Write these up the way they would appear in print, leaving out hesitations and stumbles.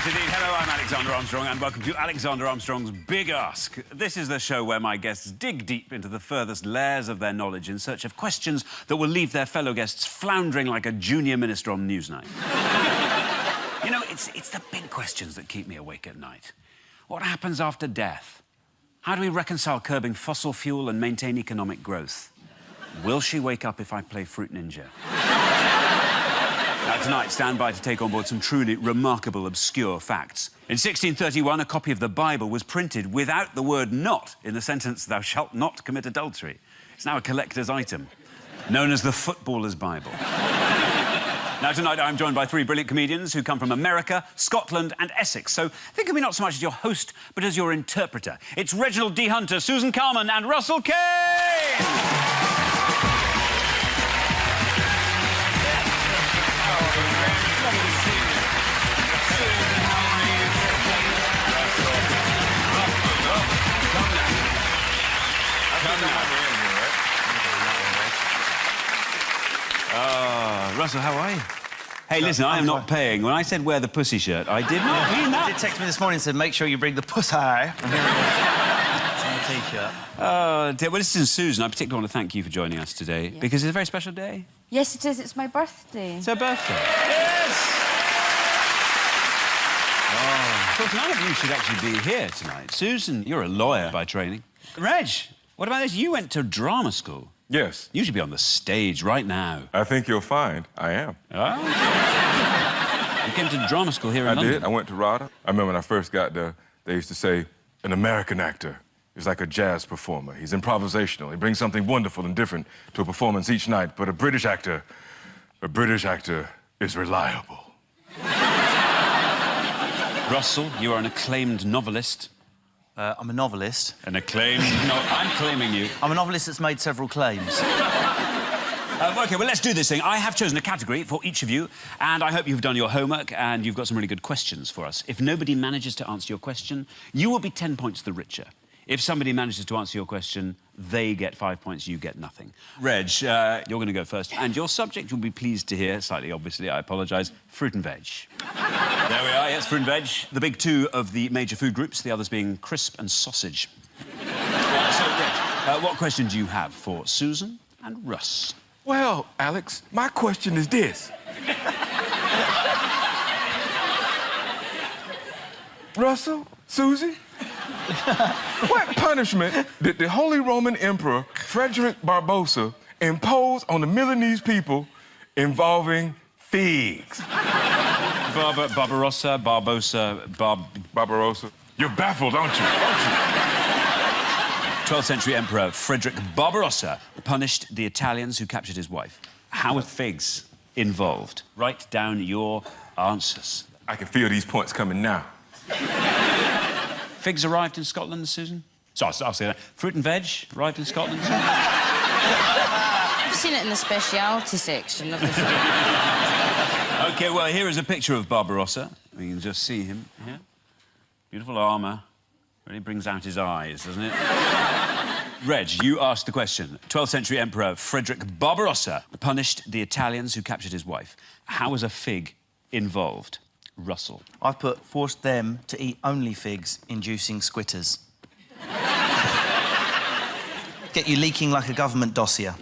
Correct indeed. Hello, I'm Alexander Armstrong, and welcome to Alexander Armstrong's Big Ask. This is the show where my guests dig deep into the furthest layers of their knowledge in search of questions that will leave their fellow guests floundering like a junior minister on Newsnight. You know, it's the big questions that keep me awake at night. What happens after death? How do we reconcile curbing fossil fuel and maintain economic growth? Will she wake up if I play Fruit Ninja? Now, tonight, stand by to take on board some truly remarkable, obscure facts. In 1631, a copy of the Bible was printed without the word not in the sentence, "Thou shalt not commit adultery." It's now a collector's item, known as the Footballer's Bible. Now, tonight, I'm joined by three brilliant comedians who come from America, Scotland and Essex. So think of me not so much as your host, but as your interpreter. It's Reginald D. Hunter, Susan Carman and Russell Kane! Russell, how are you? Hey, listen, I am not paying. When I said wear the pussy shirt, I did not mean that. You did text me this morning and said, make sure you bring the pussy. It's on the T-shirt. Oh, dear. Well, listen, Susan, I particularly want to thank you for joining us today, because it's a very special day. Yes, it is. It's my birthday. It's her birthday. Yes! Oh. Of course, none of you should actually be here tonight. Susan, you're a lawyer by training. Reg, what about this? You went to drama school. Yes. You should be on the stage right now. I think you'll find I am. Oh? You came to drama school here in London? I did. I went to RADA. I remember when I first got there, they used to say, an American actor is like a jazz performer. He's improvisational. He brings something wonderful and different to a performance each night. But a British actor is reliable. Russell, you are an acclaimed novelist. I'm a novelist. An acclaimed... No, I'm claiming you. I'm a novelist that's made several claims. OK, well, let's do this thing. I have chosen a category for each of you, and I hope you've done your homework and you've got some really good questions for us. If nobody manages to answer your question, you will be 10 points the richer. If somebody manages to answer your question, they get 5 points, you get nothing. Reg, you're going to go first, and your subject you'll be pleased to hear, slightly obviously, I apologise, fruit and veg. There we are, yes, fruit and veg. The big two of the major food groups, the others being crisp and sausage. So, Reg, what question do you have for Susan and Russ? Well, Alex, my question is this. Russell, Susie, what punishment did the Holy Roman Emperor Frederick Barbarossa impose on the Milanese people involving figs? Barbarossa. You're baffled, aren't you? 12th century Emperor Frederick Barbarossa punished the Italians who captured his wife. How were figs involved? Write down your answers. I can feel these points coming now. Figs arrived in Scotland, Susan? So I'll say that. Fruit and veg arrived in Scotland, Susan? I've seen it in the speciality section of the film. OK, well, here is a picture of Barbarossa. We can just see him here. Beautiful armour. Really brings out his eyes, doesn't it? Reg, you asked the question. 12th century Emperor Frederick Barbarossa punished the Italians who captured his wife. How was a fig involved? Russell. I've forced them to eat only figs, inducing squitters. Get you leaking like a government dossier.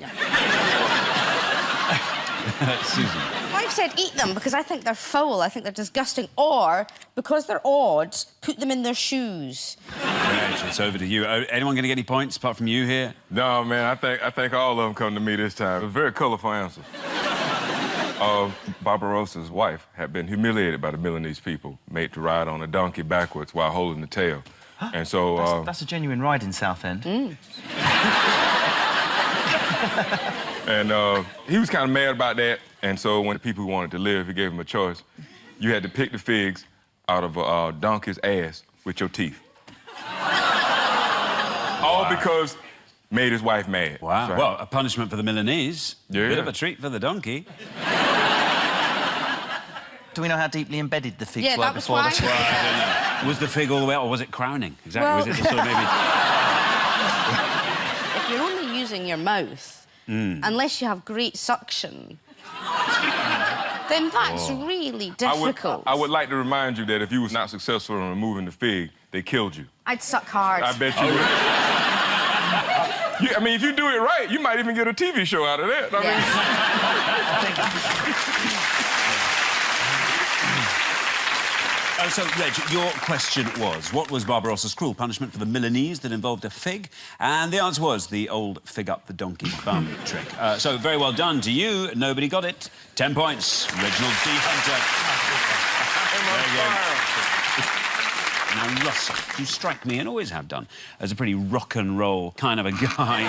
Susan. I've said eat them because I think they're foul, I think they're disgusting, or, because they're odd, put them in their shoes. Reg, it's over to you. Anyone going to get any points apart from you here? No, man, I think all of them come to me this time. It was very colourful answers. Barbarossa's wife had been humiliated by the Milanese people, made to ride on a donkey backwards while holding the tail. And so... That's a genuine ride in Southend. And he was kind of mad about that. And so when the people who wanted to live, he gave them a choice. You had to pick the figs out of a donkey's ass with your teeth. All because made his wife mad. Wow. Well, a punishment for the Milanese. Yeah. Bit of a treat for the donkey. Do we know how deeply embedded the figs were that was before why. the... Well, I don't know. Was the fig all the way out, or was it crowning? Exactly. Well... Was it the sort of maybe... If you're only using your mouth, unless you have great suction, then that's really difficult. I would like to remind you that if you was not successful in removing the fig, they killed you. I'd suck hard. I bet you would. I mean, if you do it right, you might even get a TV show out of that. So, Reg, your question was, what was Barbarossa's cruel punishment for the Milanese that involved a fig? And the answer was the old fig up the donkey's bum trick. So, very well done to you. Nobody got it. 10 points. Reginald D. Hunter. There you go. Now, Russell, you strike me, and always have done, as a pretty rock and roll kind of a guy.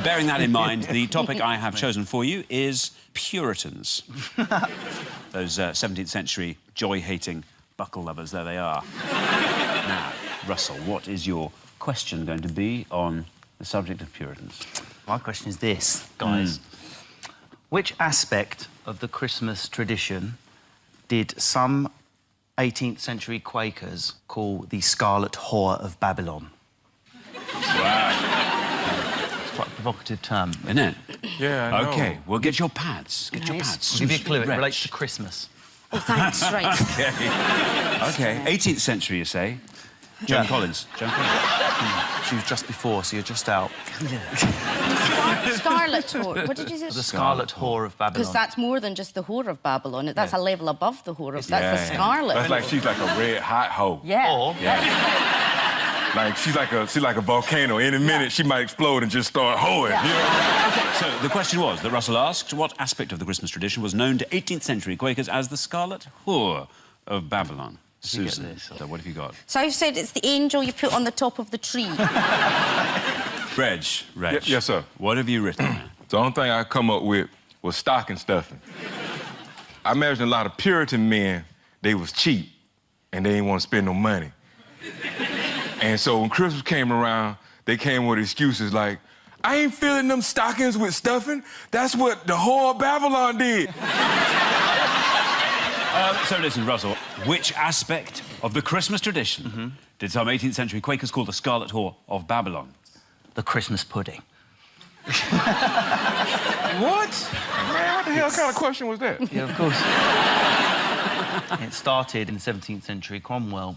Bearing that in mind, the topic I have chosen for you is Puritans. Those 17th century joy-hating buckle lovers, there they are. Now, Russell, what is your question going to be on the subject of Puritans? My question is this, guys. Which aspect of the Christmas tradition did some 18th century Quakers call the Scarlet Whore of Babylon? Wow. It's quite a provocative term. Isn't it? Yeah, I know. OK, well, get your pads. Get your pads. I'll give you a clue. It relates to Christmas. Oh, thanks, right. OK, 18th century, you say? Joan Collins. Joan Collins. She was just before, so you're just out. Scarlet Whore. What did you say? The Scarlet Whore of Babylon. Because that's more than just the whore of Babylon. That's a level above the whore of... That's the scarlet. That's like she's like a red hot hoe. Yeah. Or... Like she's like a volcano. Any minute she might explode and just start hoeing. You know? OK, so the question was that Russell asked, what aspect of the Christmas tradition was known to 18th century Quakers as the Scarlet Whore of Babylon? Susan, so what have you got? So I've said it's the angel you put on the top of the tree. Reg. Yes, sir. What have you written? The only thing I come up with was stocking stuffing. I imagine a lot of Puritan men, they was cheap and they didn't want to spend no money. And so when Christmas came around, they came with excuses like, I ain't filling them stockings with stuffing. That's what the whore of Babylon did. So listen, Russell, which aspect of the Christmas tradition did some 18th century Quakers call the Scarlet Whore of Babylon? The Christmas pudding. What? Man, what the hell kind of question was that? Yeah, of course. It started in the 17th century. Cromwell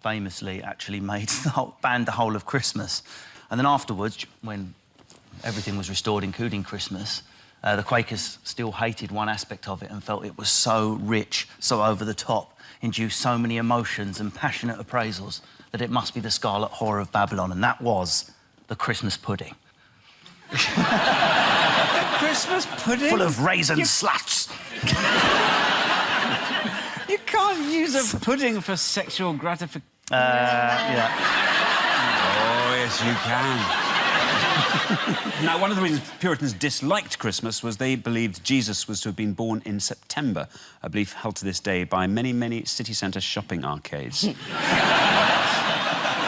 famously actually banned the whole of Christmas. And then afterwards, when everything was restored, including Christmas, the Quakers still hated one aspect of it and felt it was so rich, so over the top, induced so many emotions and passionate appraisals that it must be the Scarlet Whore of Babylon, and that was the Christmas pudding. Christmas pudding? Full of raisin sluts. You can't use a pudding for sexual gratification. Yeah. Oh, yes, you can. Now, one of the reasons Puritans disliked Christmas was they believed Jesus was to have been born in September, a belief held to this day by many, many city centre shopping arcades.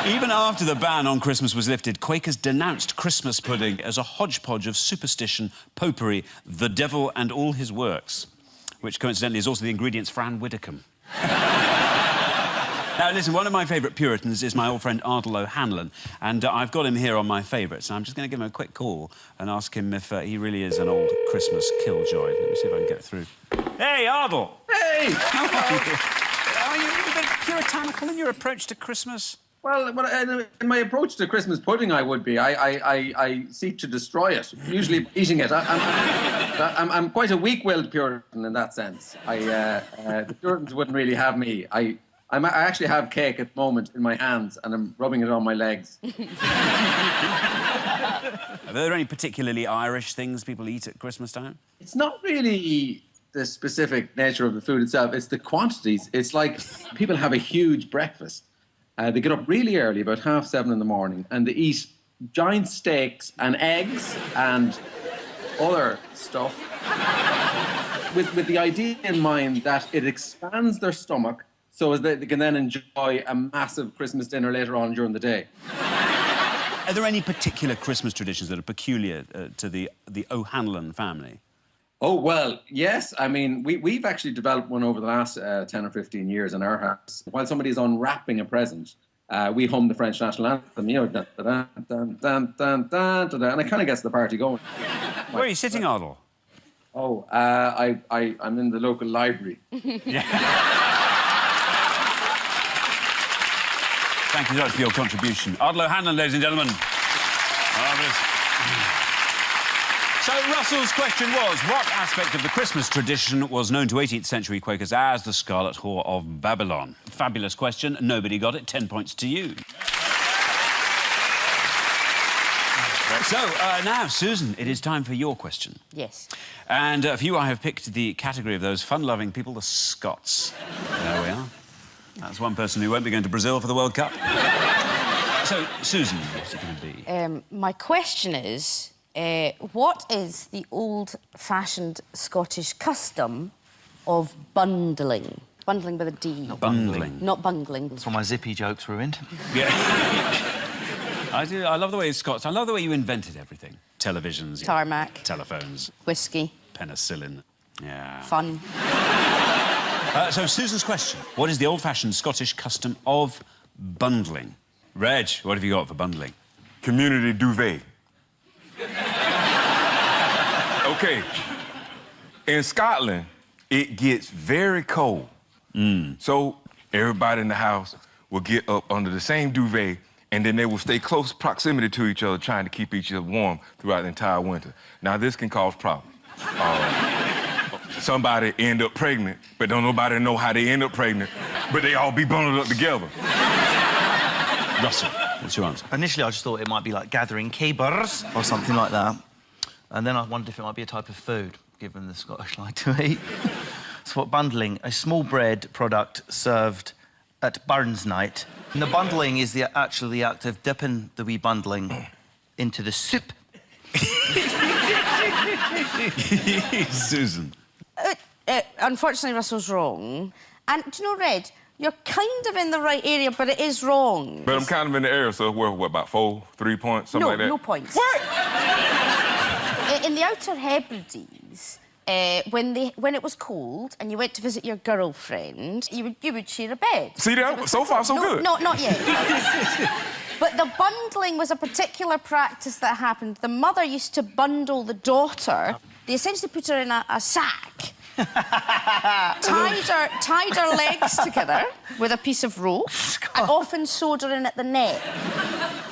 Even after the ban on Christmas was lifted, Quakers denounced Christmas pudding as a hodgepodge of superstition, popery, the devil and all his works, which coincidentally is also the ingredients for Anne Widdecombe. Now, listen, one of my favourite Puritans is my old friend Ardal O'Hanlon, and I've got him here on my favourites, and I'm just going to give him a quick call and ask him if he really is an old Christmas killjoy. Let me see if I can get through. Hey, Ardal! Hey! Are you a bit puritanical in your approach to Christmas? Well, in my approach to Christmas pudding, I would be. I seek to destroy it, usually eating it. I'm quite a weak-willed Puritan in that sense. The Puritans wouldn't really have me. I actually have cake at the moment in my hands, and I'm rubbing it on my legs. Are there any particularly Irish things people eat at Christmas time? It's not really the specific nature of the food itself. It's the quantities. It's like people have a huge breakfast. They get up really early, about 7:30 in the morning, and they eat giant steaks and eggs and other stuff with the idea in mind that it expands their stomach so as they can then enjoy a massive Christmas dinner later on during the day. Are there any particular Christmas traditions that are peculiar to the O'Hanlon family? Oh, well, yes. I mean, we've actually developed one over the last 10 or 15 years in our house. While somebody's unwrapping a present, we hum the French national anthem, you know, dun, dun, dun, dun, dun, dun, dun, and it kind of gets the party going. Where are you sitting, Ardal? Oh, I'm in the local library. Thank you so much for your contribution. Ardlo Hanlon, ladies and gentlemen. Marvellous. So Russell's question was, what aspect of the Christmas tradition was known to 18th century Quakers as the Scarlet Whore of Babylon? Fabulous question. Nobody got it. 10 points to you. So, now, Susan, it is time for your question. Yes. And for you, I have picked the category of those fun-loving people, the Scots. There we are. That's one person who won't be going to Brazil for the World Cup. So, Susan, what's it going to be? My question is, what is the old-fashioned Scottish custom of bundling? Bundling with a D. Not Bundling. Not bungling. That's why my zippy joke's ruined. Yeah. I love the way Scots... I love the way you invented everything. Televisions... Tarmac. Telephones. Whiskey. Penicillin. Yeah. Fun. So, Susan's question. What is the old-fashioned Scottish custom of bundling? Reg, what have you got for bundling? Community duvet. Okay. In Scotland, it gets very cold. So everybody in the house will get up under the same duvet, and then they will stay close proximity to each other, trying to keep each other warm throughout the entire winter. Now, this can cause problems. Somebody end up pregnant, but don't nobody know how they end up pregnant, but they all be bundled up together. Russell, what's your answer? Initially, I just thought it might be like gathering keepers or something like that. And then I wondered if it might be a type of food, given the Scottish like to eat. So what bundling? A small bread product served at Burns night. And the bundling is actually the act of dipping the wee bundling into the soup. Susan. Unfortunately, Russell's wrong. And do you know, Red, you're kind of in the right area, but it is wrong. But I'm kind of in the area, so what, about 3 points, something like that? No points. What? In the Outer Hebrides, when it was cold and you went to visit your girlfriend, you would share a bed. See that? So far, so good. No, not yet. But the bundling was a particular practice that happened. The mother used to bundle the daughter. They essentially put her in a sack, tied her legs together with a piece of rope, and often sewed her in at the neck,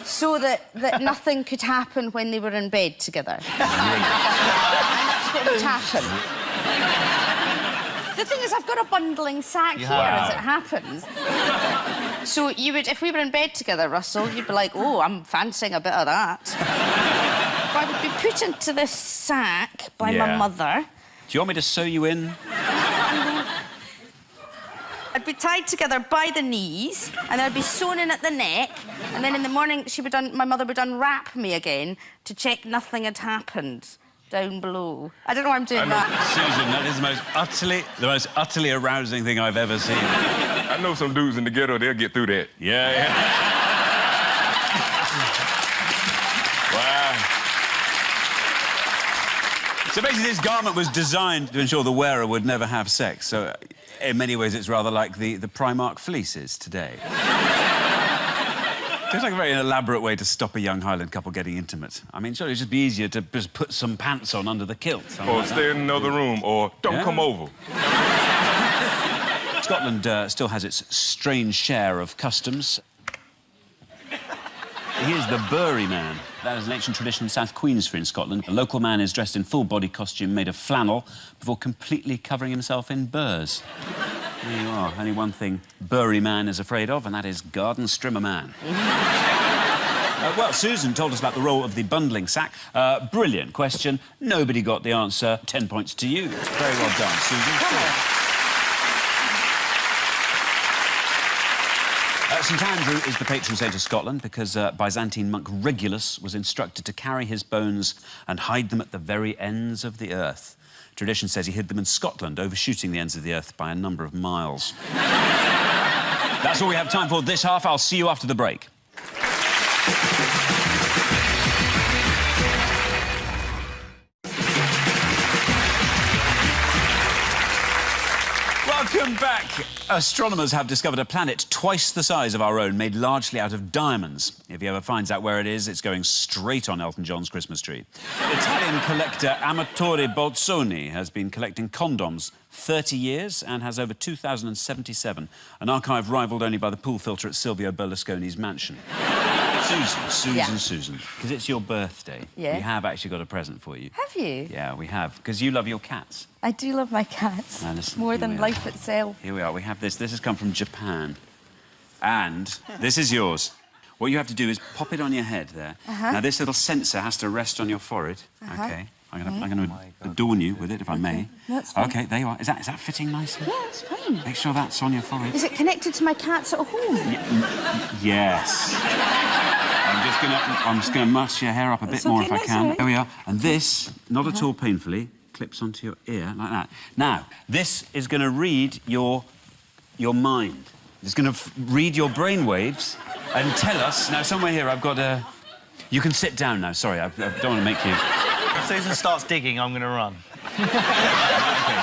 so that nothing could happen when they were in bed together. That's what would happen. The thing is, I've got a bundling sack here, as it happens. So you would, if we were in bed together, Russell, you'd be like, oh, I'm fancying a bit of that. I would be put into this sack by my mother. Do you want me to sew you in? I'd be tied together by the knees, and then I'd be sewn in at the neck, and then in the morning my mother would unwrap me again to check nothing had happened down below. I don't know why I'm doing that. Susan, that is the most utterly arousing thing I've ever seen. I know some dudes in the ghetto, they'll get through that. Yeah. Wow. So basically, this garment was designed to ensure the wearer would never have sex. So, in many ways, it's rather like the Primark fleeces today. Seems like a very elaborate way to stop a young Highland couple getting intimate. I mean, surely it'd just be easier to just put some pants on under the kilt. Or stay in another room, or don't come over. Scotland still has its strange share of customs. Here's the Bury man. That is an ancient tradition in South Queensferry in Scotland. A local man is dressed in full-body costume made of flannel before completely covering himself in burrs. There you are. Only one thing Bury man is afraid of, and that is garden strimmer man. Well, Susan told us about the role of the bundling sack. Brilliant question. Nobody got the answer. 10 points to you. Very well done, Susan. Come on. St Andrew is the patron saint of Scotland because Byzantine monk Regulus was instructed to carry his bones and hide them at the very ends of the earth. Tradition says he hid them in Scotland, overshooting the ends of the earth by a number of miles. That's all we have time for this half. I'll see you after the break. Welcome back. Astronomers have discovered a planet twice the size of our own, made largely out of diamonds. If he ever finds out where it is, it's going straight on Elton John's Christmas tree. Italian collector Amatore Bolzoni has been collecting condoms 30 years and has over 2,077, an archive rivalled only by the pool filter at Silvio Berlusconi's mansion. Susan, because it's your birthday. Yeah. We have actually got a present for you. Have you? Yeah, we have, because you love your cats. I do love my cats. Listen, more here than we are. life itself. Here we are. We have this. This has come from Japan. And this is yours. What you have to do is pop it on your head there. Now, this little sensor has to rest on your forehead. OK. I'm going to adorn you with it, if I may. That's fine. OK, there you are. Is that fitting nicely? Yeah, it's fine. Make sure that's on your forehead. Is it connected to my cats at home? Yes. I'm just gonna muss your hair up a bit more if I can. Right. There we are. And this, not at all painfully, clips onto your ear like that. Now, this is going to read your mind. It's going to read your brain waves and tell us. Now, somewhere here, I've got a. You can sit down now. Sorry, I don't want to make you. If Susan starts digging, I'm going to run. OK,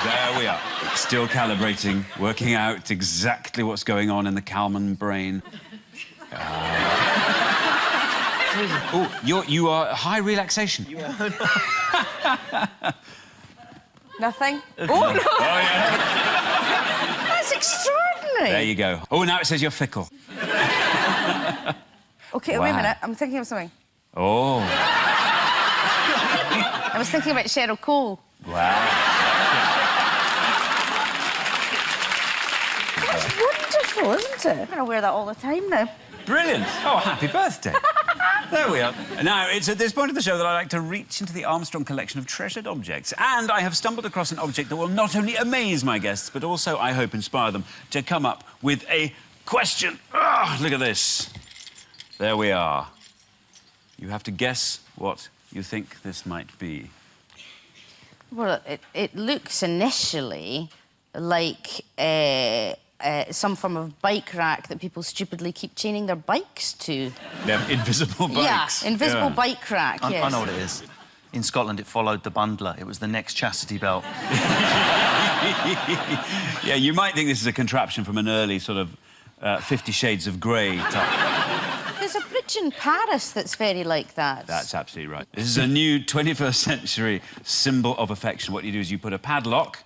there we are. Still calibrating, working out exactly what's going on in the Kalman brain. Oh, you are high relaxation. Nothing? Oh, no! Oh, yeah. That's extraordinary. There you go. Oh, now it says you're fickle. OK, wait a minute. I'm thinking of something. Oh. I was thinking about Cheryl Cole. Wow. That's wonderful, isn't it? I'm going to wear that all the time now. Brilliant. Oh, happy birthday. There we are. Now, it's at this point of the show that I like to reach into the Armstrong collection of treasured objects. And I have stumbled across an object that will not only amaze my guests, but also, I hope, inspire them to come up with a question. Oh, look at this. There we are. You have to guess what you think this might be. Well, it looks initially like some form of bike rack that people stupidly keep chaining their bikes to. They're invisible bikes. Yeah, invisible bike rack, yes. I know what it is. In Scotland, it followed the bundler. It was the next chastity belt. Yeah, you might think this is a contraption from an early sort of 50 Shades of Grey type. There's a bridge in Paris that's very like that. That's absolutely right. This is a new 21st century symbol of affection. What you do is you put a padlock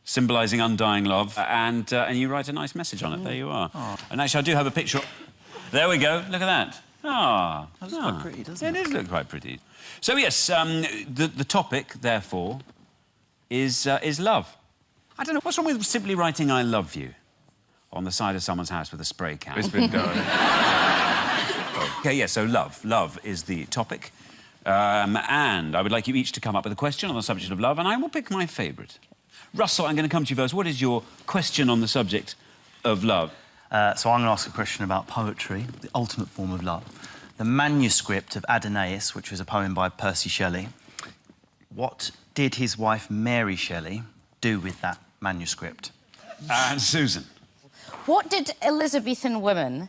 symbolising undying love, and you write a nice message on it. There you are. Oh. And actually, I do have a picture. There we go. Look at that. Ah, That's quite pretty, doesn't it? It does look quite pretty. So yes, the topic, therefore, is love. I don't know what's wrong with simply writing "I love you" on the side of someone's house with a spray can. It's been done. OK, yeah, so love. Love is the topic. And I would like you each to come up with a question on the subject of love, and I will pick my favourite. Russell, I'm going to come to you first. What is your question on the subject of love? So I'm going to ask a question about poetry, the ultimate form of love. The manuscript of Adonais, which was a poem by Percy Shelley. What did his wife, Mary Shelley, do with that manuscript? And Susan. What did Elizabethan women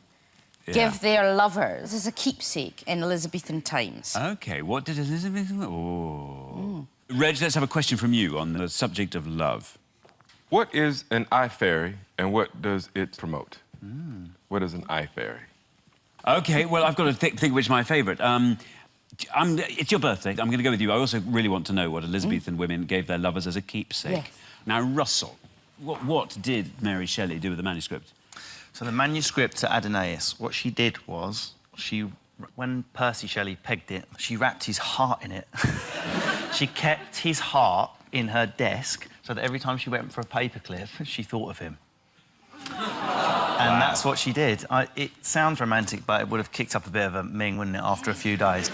give their lovers as a keepsake in Elizabethan times? OK, what did Elizabeth... Oh. Reg, let's have a question from you on the subject of love. What is an eye fairy and what does it promote? What is an eye fairy? OK, well, I've got to think which is my favourite. It's your birthday. I'm going to go with you. I also really want to know what Elizabethan women gave their lovers as a keepsake. Yes. Now, Russell, what did Mary Shelley do with the manuscript? So the manuscript to Adonais, what she did was, when Percy Shelley pegged it, she wrapped his heart in it. She kept his heart in her desk so that every time she went for a paperclip, she thought of him. And that's what she did. It sounds romantic, but it would have kicked up a bit of a ming, wouldn't it, after a few days?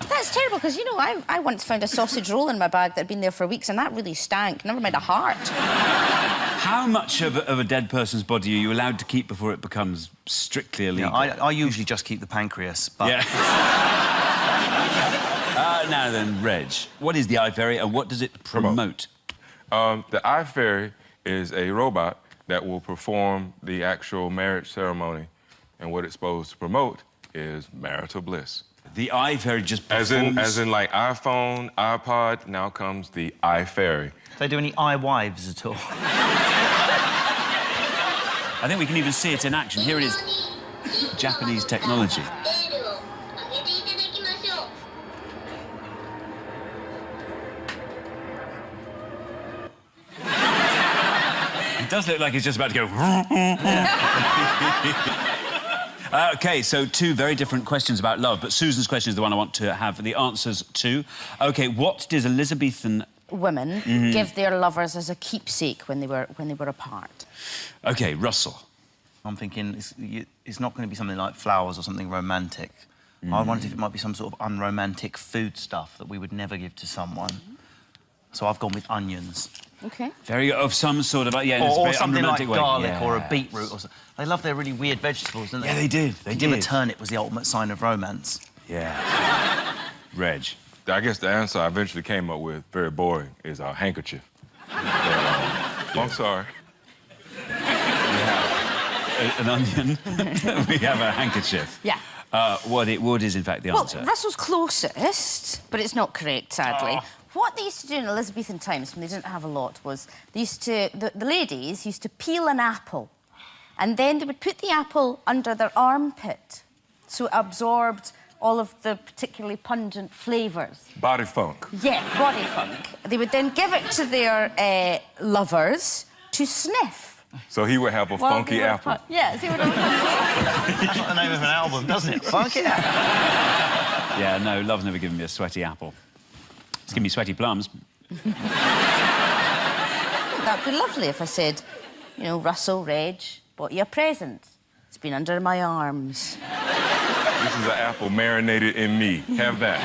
That's terrible, because, you know, I once found a sausage roll in my bag that had been there for weeks, and that really stank. Never mind a heart. How much of a dead person's body are you allowed to keep before it becomes strictly illegal? Yeah, I usually just keep the pancreas, but... Yeah. Now then, Reg, what is the eye fairy and what does it promote? The eye fairy is a robot that will perform the actual marriage ceremony, and what it's supposed to promote is marital bliss. The eye fairy just performs... As in like iPhone, iPod, now comes the eye fairy. Do they do any eye wives at all? I think we can even see it in action. Here it is. Japanese technology. It does look like he's just about to go... OK, so two very different questions about love, but Susan's question is the one I want to have the answers to. OK, what did Elizabethan... women give their lovers as a keepsake when they were apart? OK, Russell. I'm thinking it's not going to be something like flowers or something romantic. I wondered if it might be some sort of unromantic food stuff that we would never give to someone. So I've gone with onions. OK. Very of some sort of... Yeah, or something like way. garlic or a beetroot or something. They love their really weird vegetables, don't they? Yeah, they did. They did. Give a turnip was the ultimate sign of romance. Yeah. Reg. I guess the answer I eventually came up with, very boring, is a handkerchief. I'm sorry. An onion. We have a handkerchief. Yeah. What is, in fact, the answer. Well, Russell's closest, but it's not correct, sadly. What they used to do in Elizabethan times, when they didn't have a lot, was they used to... The ladies used to peel an apple, and then they would put the apple under their armpit, so it absorbed all of the particularly pungent flavours. Body funk. Yeah, body funk. They would then give it to their lovers to sniff. So he would have a funky apple. Yes, he would have. That's not the name of an album, doesn't it? Funky apple. Yeah, no, love's never given me a sweaty apple. It's given me sweaty plums. That'd be lovely if I said, you know, Russell, Reg, bought you a present. It's been under my arms. This is an apple marinated in me. Have that.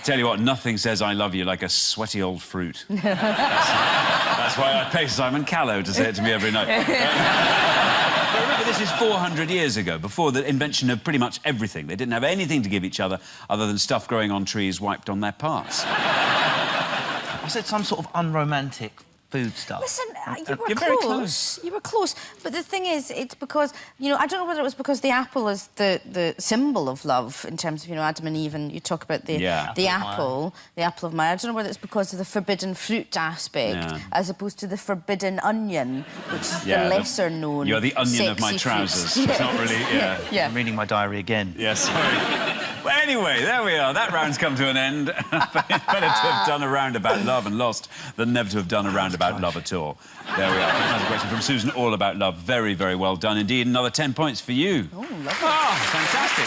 Tell you what, nothing says I love you like a sweaty old fruit. That's why I pay Simon Callow to say it to me every night. But remember, this is 400 years ago, before the invention of pretty much everything. They didn't have anything to give each other other than stuff growing on trees wiped on their parts. I said some sort of unromantic food stuff. Listen, you were You're very close. You were close. But the thing is, it's because, you know, I don't know whether it was because the apple is the symbol of love in terms of, you know, Adam and Eve, and you talk about the apple of Maya. I don't know whether it's because of the forbidden fruit aspect as opposed to the forbidden onion, which is the lesser known. You're the onion of my trousers. It's not really, yeah. I'm reading my diary again. Yes, sorry. Well, anyway, there we are. That round's come to an end. Better to have done a round about love and lost than never to have done a round about love at all. There we are. Another question from Susan, all about love. Very, very well done indeed. Another 10 points for you. Oh, lovely. Oh, fantastic.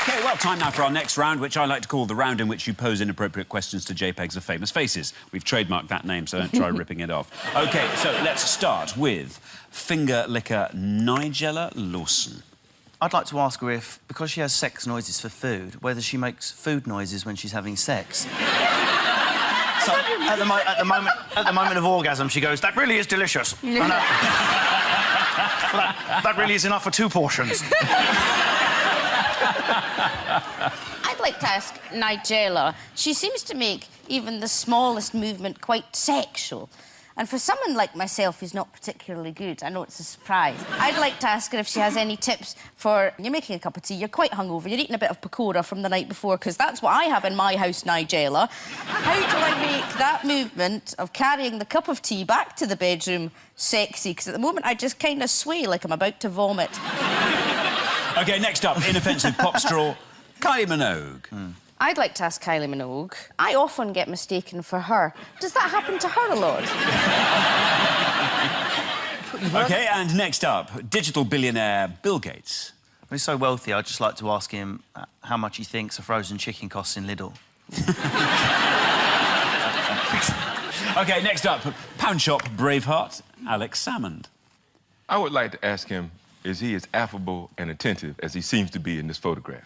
OK, well, time now for our next round, which I like to call the round in which you pose inappropriate questions to JPEGs of famous faces. We've trademarked that name, so don't try ripping it off. OK, so let's start with finger licker Nigella Lawson. I'd like to ask her if, because she has sex noises for food, whether she makes food noises when she's having sex. So, at the moment of orgasm, she goes, "That really is delicious." that really is enough for 2 portions. I'd like to ask Nigella. She seems to make even the smallest movement quite sexual. And for someone like myself who's not particularly good, I know it's a surprise, I'd like to ask her if she has any tips for... You're making a cup of tea, you're quite hungover, you're eating a bit of pakora from the night before, because that's what I have in my house, Nigella. How do I make that movement of carrying the cup of tea back to the bedroom sexy? Because at the moment I just kind of sway like I'm about to vomit. OK, next up, inoffensive pop straw, Kylie Minogue. I'd like to ask Kylie Minogue. I often get mistaken for her. Does that happen to her a lot? OK, and next up, digital billionaire Bill Gates. He's so wealthy, I'd just like to ask him how much he thinks a frozen chicken costs in Lidl. OK, next up, Pound Shop Braveheart Alex Salmond. I would like to ask him, is he as affable and attentive as he seems to be in this photograph?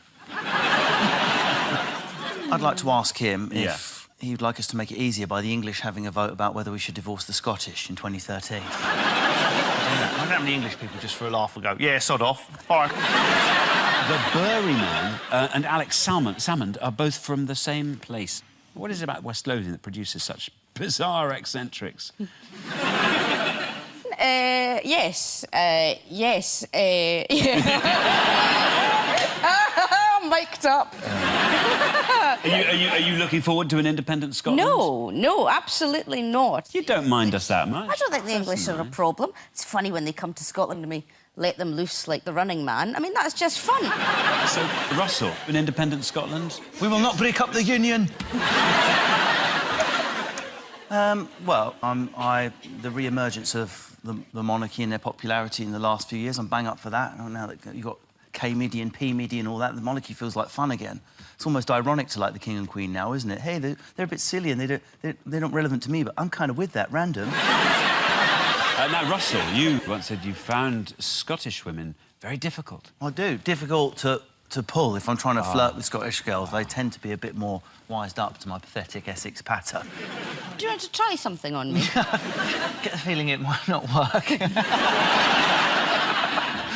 I'd like to ask him if he'd like us to make it easier by the English having a vote about whether we should divorce the Scottish in 2013. I don't know how many English people just for a laugh will go, "Yeah, sod off. All right." The Bury Man and Alex Salmond are both from the same place. What is it about West Lothian that produces such bizarre eccentrics? Yes. Yeah. Mic'd up. Are you looking forward to an independent Scotland? No, absolutely not. You don't mind us that much. I don't think the English are a problem. It's funny when they come to Scotland and we let them loose like the Running Man. I mean, that's just fun. So, Russell, an independent Scotland? We will not break up the union. Well, the re-emergence of the monarchy and their popularity in the last few years, I'm bang up for that. Now that you've got K-Midi and P-Midi and all that, the monarchy feels like fun again. It's almost ironic to like the King and Queen now, isn't it? Hey, they're a bit silly and they're not relevant to me, but I'm kind of with that, random. Now, Russell, you once said you found Scottish women very difficult. I do. Difficult to pull if I'm trying to flirt with Scottish girls. They tend to be a bit more wised up to my pathetic Essex patter. Do you want to try something on me? Get the feeling it might not work.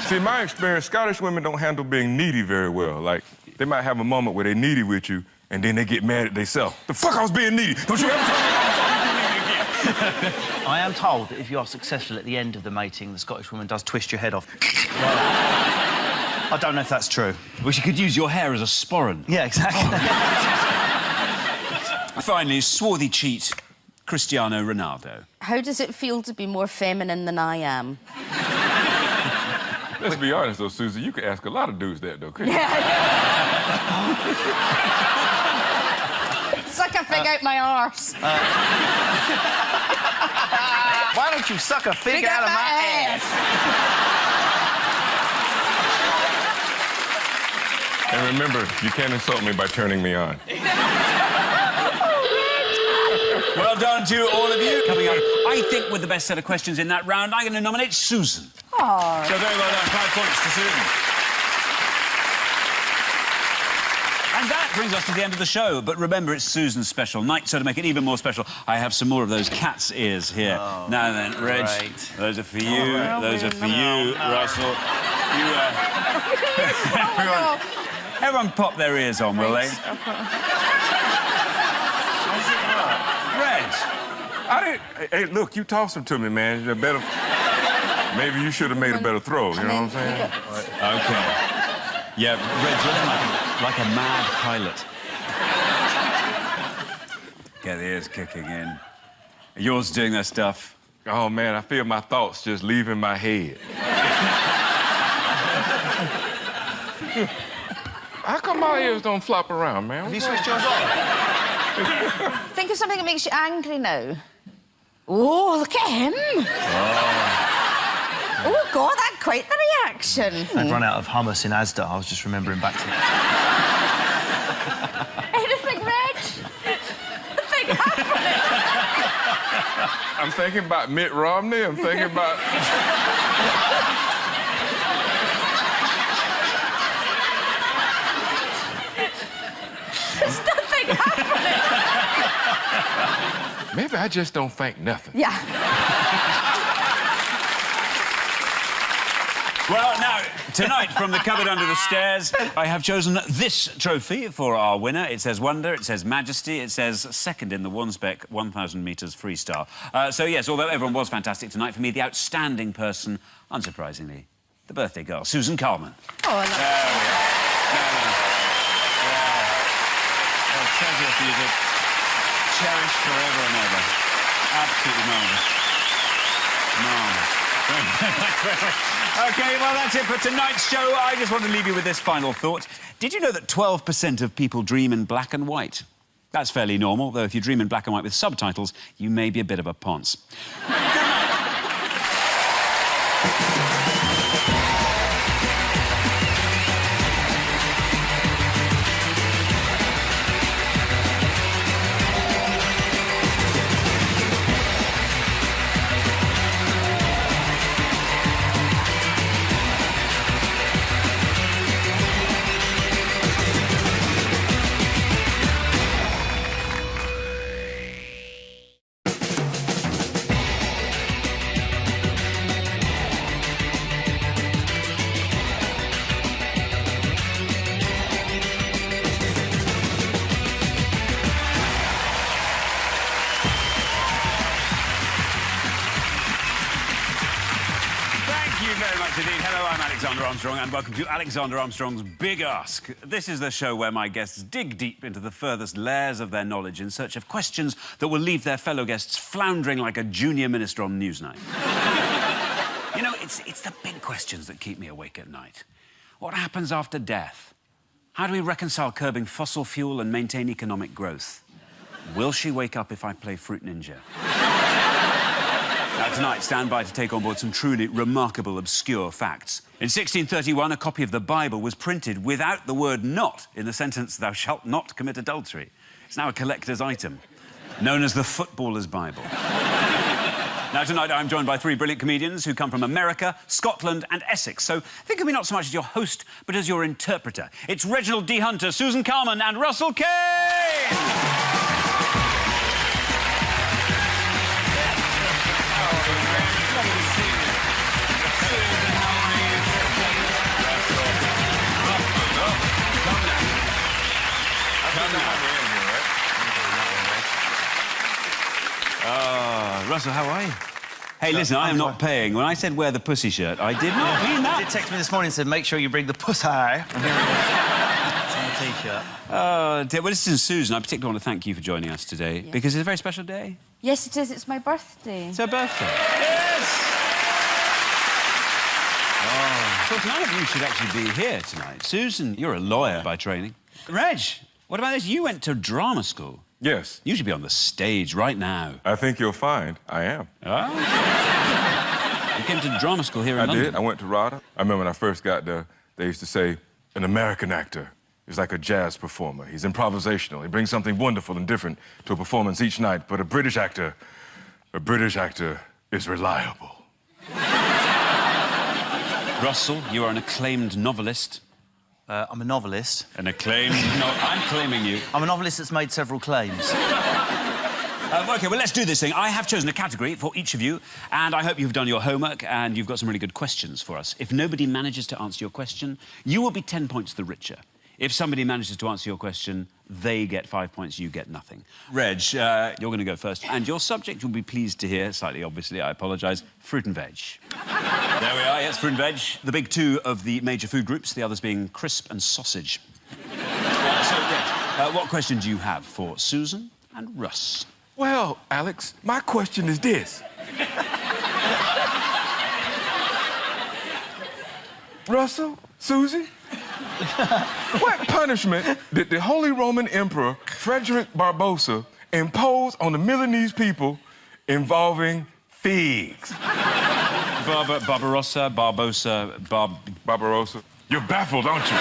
See, in my experience, Scottish women don't handle being needy very well. Like, they might have a moment where they're needy with you, and then they get mad at themselves. The fuck, I was being needy. Don't you ever tell me I was being needy again. I am told that if you are successful at the end of the mating, the Scottish woman does twist your head off. I don't know if that's true. Well, she could use your hair as a sporran. Yeah, exactly. Finally, swarthy cheat, Cristiano Ronaldo. How does it feel to be more feminine than I am? Let's be honest, though, Susie, you could ask a lot of dudes that, though, couldn't you? Suck a fig out my arse. Why don't you suck a fig out of my ass? And remember, you can't insult me by turning me on. Well done to all of you. Coming up, I think with the best set of questions in that round, I'm going to nominate Susan. Oh. So very well done. 5 points to Susan. And that brings us to the end of the show. But remember, it's Susan's special night, so to make it even more special, I have some more of those cat's ears here. Oh, now then, Reg, great. those are for you. Those are for you, Russell. Everyone pop their ears on, will they? Reg. Hey, look, you tossed them to me, man. You better... Maybe you should have made a better throw, you know what I'm saying? OK. Yeah, Reg, you're like a mad pilot. Get the ears kicking in. Yours doing that stuff. Oh, man, I feel my thoughts just leaving my head. How come my ears don't flop around, man? Have you switched yours on? Think of something that makes you angry now. Oh, look at him. Oh, God, that's quite the reaction. They'd run out of hummus in Asda. I was just remembering back to... Anything, Reg? Anything happening? I'm thinking about Mitt Romney. I'm thinking about... There's nothing happening. Maybe I just don't think nothing. Yeah. Well, now, tonight, from the cupboard under the stairs, I have chosen this trophy for our winner. It says Wonder, it says Majesty, it says second in the Wansbeck 1,000 metres freestyle. So, yes, although everyone was fantastic tonight, for me, the outstanding person, unsurprisingly, the birthday girl, Susan Carman. Oh, I love There we are. A treasure for you to cherish forever and ever. Absolutely marvellous. Marvellous. OK, well, that's it for tonight's show. I just want to leave you with this final thought. Did you know that 12% of people dream in black and white? That's fairly normal, though if you dream in black and white with subtitles, you may be a bit of a ponce. Alexander Armstrong, and welcome to Alexander Armstrong's Big Ask. This is the show where my guests dig deep into the furthest layers of their knowledge in search of questions that will leave their fellow guests floundering like a junior minister on Newsnight. You know, it's the big questions that keep me awake at night. What happens after death? How do we reconcile curbing fossil fuel and maintain economic growth? Will she wake up if I play Fruit Ninja? Now, tonight, stand by to take on board some truly remarkable, obscure facts. In 1631, a copy of the Bible was printed without the word not in the sentence, "Thou shalt not commit adultery." It's now a collector's item, known as the Footballer's Bible. Now, tonight, I'm joined by three brilliant comedians who come from America, Scotland and Essex. So think of me not so much as your host, but as your interpreter. It's Reginald D. Hunter, Susan Carman and Russell Kane! Russell, how are you? Hey, listen, I am not paying. When I said wear the pussy shirt, I did not mean that. You did text me this morning and said, make sure you bring the pussy. And here it is. It's on the T-shirt. Oh, dear. Well, this is Susan. I particularly want to thank you for joining us today, because it's a very special day. Yes, it is. It's my birthday. It's her birthday. Yes! Oh. So none of you should actually be here tonight. Susan, you're a lawyer by training. Reg, what about this? You went to drama school. Yes. You should be on the stage right now. I think you'll find I am. Oh. You came to drama school here in London? I did. I went to RADA. I remember when I first got there, they used to say, an American actor is like a jazz performer. He's improvisational. He brings something wonderful and different to a performance each night. But a British actor is reliable. Russell, you are an acclaimed novelist. I'm a novelist. An acclaimed... No, I'm claiming you. I'm a novelist that's made several claims. OK, well, let's do this thing. I have chosen a category for each of you, and I hope you've done your homework and you've got some really good questions for us. If nobody manages to answer your question, you will be 10 points the richer. If somebody manages to answer your question, they get 5 points, you get nothing. Reg, you're going to go first, and your subject you'll be pleased to hear, slightly obviously, I apologise, fruit and veg. There we are, yes, fruit and veg. The big two of the major food groups, the others being crisp and sausage. So, Reg, what question do you have for Susan and Russ? Well, Alex, my question is this. Russell, Susie, what punishment did the Holy Roman Emperor Frederick Barbarossa impose on the Milanese people involving figs? Barbarossa. You're baffled, aren't you?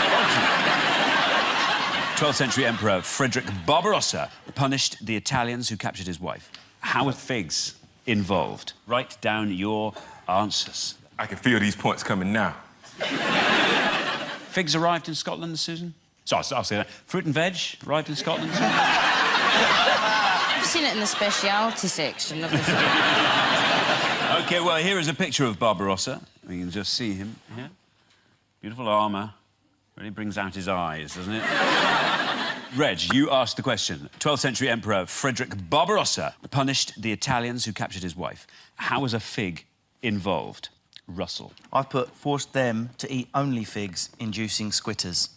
12th century Emperor Frederick Barbarossa punished the Italians who captured his wife. How were figs involved? Write down your answers. I can feel these points coming now. Figs arrived in Scotland, Susan? So I'll say that. Fruit and veg arrived in Scotland, Susan? I've seen it in the speciality section of the OK, well, here is a picture of Barbarossa. We can just see him here. Beautiful armour. Really brings out his eyes, doesn't it? Reg, you asked the question. 12th century Emperor Frederick Barbarossa punished the Italians who captured his wife. How was a fig involved? Russell. I've forced them to eat only figs, inducing squitters.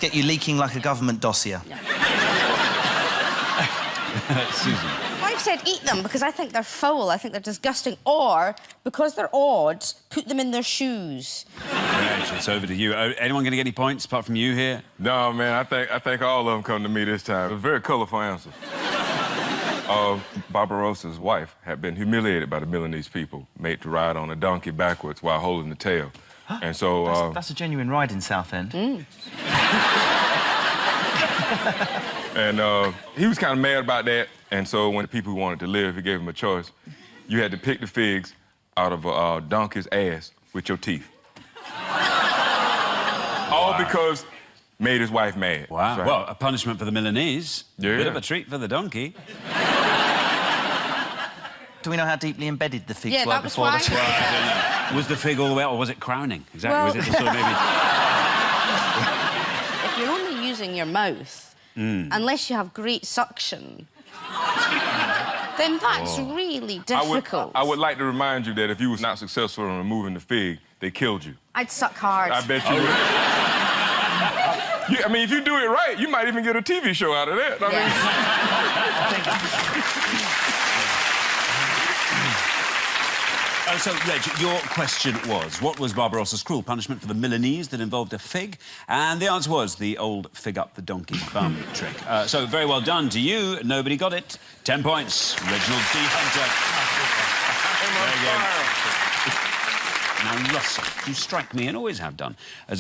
Get you leaking like a government dossier. Susan. I've said eat them because I think they're foul, I think they're disgusting, or, because they're odd, put them in their shoes. Reg, it's over to you. Anyone going to get any points apart from you here? No, man, I think all of them come to me this time. It was very colourful answers. Barbarossa's wife had been humiliated by the Milanese people, made to ride on a donkey backwards while holding the tail. And so... That's a genuine ride in Southend. And he was kind of mad about that. And so when the people who wanted to live, he gave them a choice. You had to pick the figs out of a donkey's ass with your teeth. All because made his wife mad. Wow. So, well, a punishment for the Milanese. Yeah. Bit of a treat for the donkey. Do we know how deeply embedded the figs Yeah, were that was before why. the... Well, I don't know. Was the fig all the way, or was it crowning? Exactly. Well... Was it the sort of maybe... If you're only using your mouth, unless you have great suction, then that's really difficult. I would like to remind you that if you was not successful in removing the fig, they killed you. I'd suck hard. I bet you would. I mean, if you do it right, you might even get a TV show out of that. I mean... So, Reg, your question was, what was Barbarossa's cruel punishment for the Milanese that involved a fig? And the answer was the old fig up the donkey's bum trick. So, very well done to you. Nobody got it. 10 points. Reginald D. Hunter. Now, Russell, you strike me, and always have done, as